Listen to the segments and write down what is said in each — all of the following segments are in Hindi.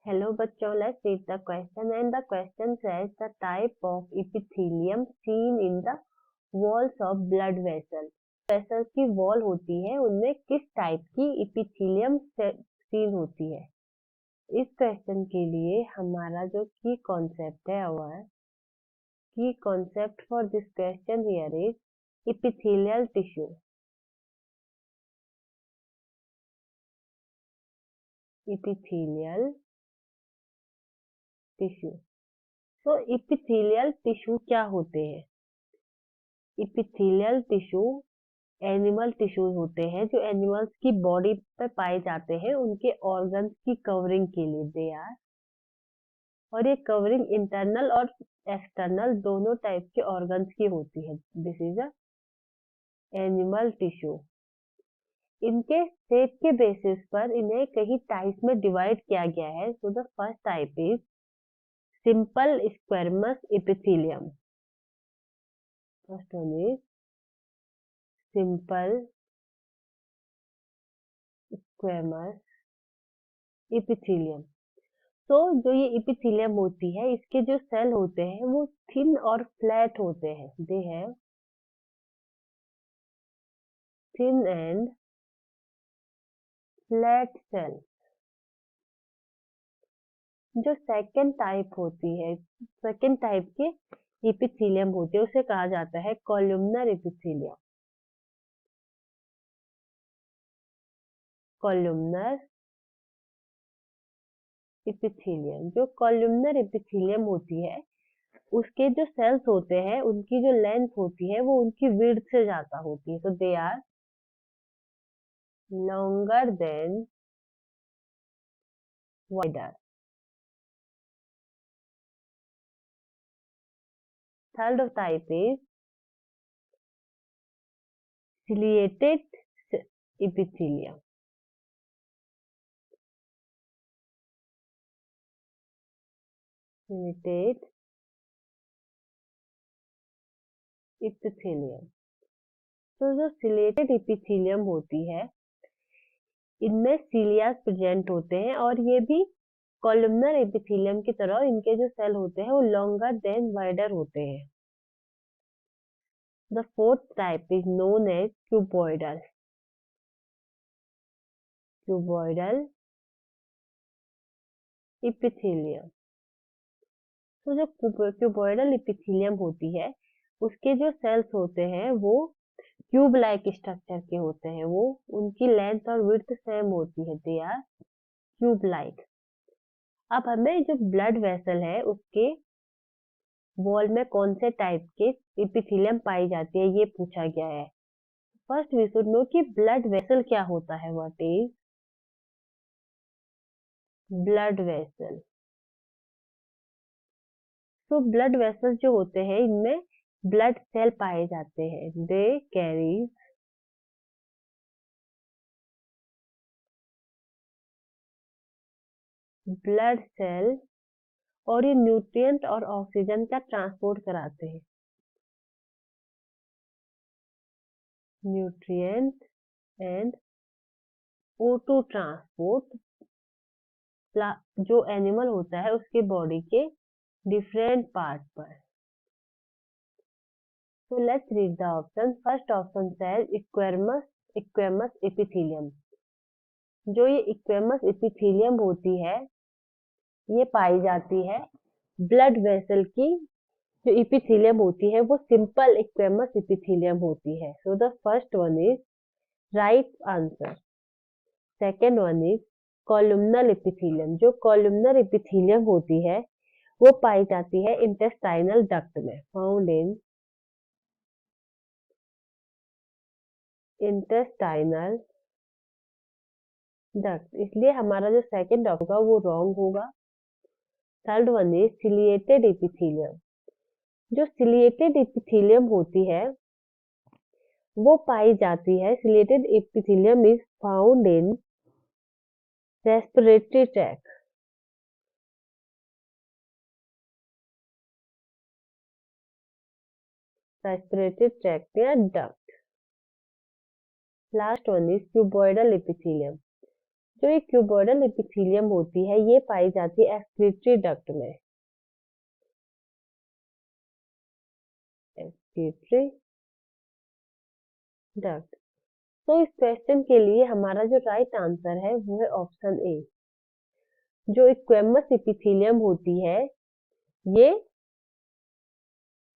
Hello बच्चों, let's read the question and the question says the type of epithelium seen in the walls of blood vessel. Vessel की वॉल होती है उनमें किस टाइप की इपिथीलियम सीन होती है। इस क्वेश्चन के लिए हमारा जो की कॉन्सेप्ट है और की concept for this question here is epithelial tissue. Epithelial tissue. तो इपिथेलियल टिश्यू क्या होते हैं? इपिथेलियल टिश्यू एनिमल टिश्यूज होते हैं जो एनिमल्स की बॉडी पे पाए जाते हैं उनके ऑर्गन्स की कवरिंग के लिए दे आर। और ये कवरिंग इंटरनल और एक्सटर्नल दोनों टाइप के ऑर्गन्स की होती है। This is a animal tissue. इनके शेप के बेसिस पर इन्हें कई टाइप्स में डिवाइड किया गया है। So the first type is simple squamous epithelium. First one is simple squamous epithelium. तो जो ये इपिथेलियम होती है इसके जो सेल होते हैं वो थिन और फ्लैट होते हैं। They have thin and flat cell. जो सेकंड टाइप होती है, सेकंड टाइप के इपिथेलियम होते हैं उसे कहा जाता है कॉलमनर इपिथेलियम। Columnar epithelium. जो कॉलमनर इपिथेलियम होती है उसके जो सेल्स होते हैं उनकी जो लेंथ होती है वो उनकी विड्थ से ज्यादा होती है। तो they are longer than wider. Third type is ciliated epithelium. Ciliated epithelium। तो जो ciliated epithelium होती है इनमें सीलियास प्रेजेंट होते हैं और ये भी कॉलमनर एपिथेलियम की तरह इनके जो सेल होते हैं वो लॉन्गर देन वाइडर होते हैं। The fourth type is known as cuboidal. Cuboidal epithelium. तो जो क्यूबॉइडल इपिथेलियम होती है उसके जो सेल्स होते हैं वो क्यूब लाइक स्ट्रक्चर के होते हैं। वो उनकी लेंथ और विड्थ सेम होती है। They are cube like. अब हमें जो ब्लड वेसल है उसके वॉल में कौन से टाइप के इपिथेलियम पाई जाती है ये पूछा गया है। फर्स्ट वी शुड नो कि ब्लड वेसल क्या होता है। What is blood vessel? तो ब्लड वेसल जो होते हैं इनमें ब्लड सेल पाए जाते हैं। दे कैरी ब्लड सेल और ये न्यूट्रिएंट और ऑक्सीजन का ट्रांसपोर्ट कराते हैं। न्यूट्रिएंट एंड O2 ट्रांसपोर्ट जो एनिमल होता है उसके बॉडी के डिफरेंट पार्ट पर। So let's read the option. First option says squamous epithelium. जो ये इक्वेमस एपिथेलियम होती है ये पाई जाती है ब्लड वेसल की जो इपिथेलियम होती है वो सिंपल इक्वेमस एपिथेलियम होती है। So the first one is right answer. Second one is columnar epithelium. जो कॉलमनर एपिथेलियम होती है वो पाई जाती है इंटेस्टाइनल डक्ट में। Found in intestinal duct. इसलिए हमारा जो सेकंड होगा वो रॉन्ग होगा। Third one is ciliated epithelium. जो सिलिएटेड एपिथेलियम होती है वो पाई जाती है। Ciliated epithelium is found in respiratory tract. Respiratory tract या duct. Last one is cuboidal epithelium. जो ये क्यूबोइडल एपिथेलियम होती है ये पाई जाती है एक्सक्रीटरी डक्ट में। Excretory duct. तो इस क्वेश्चन के लिए हमारा जो राइट आंसर है वो है ऑप्शन ए। जो स्क्वेमस एपिथेलियम होती है ये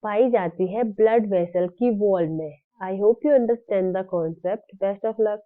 पाई जाती है ब्लड वेसल की वॉल में। I hope you understand the concept. Best of luck.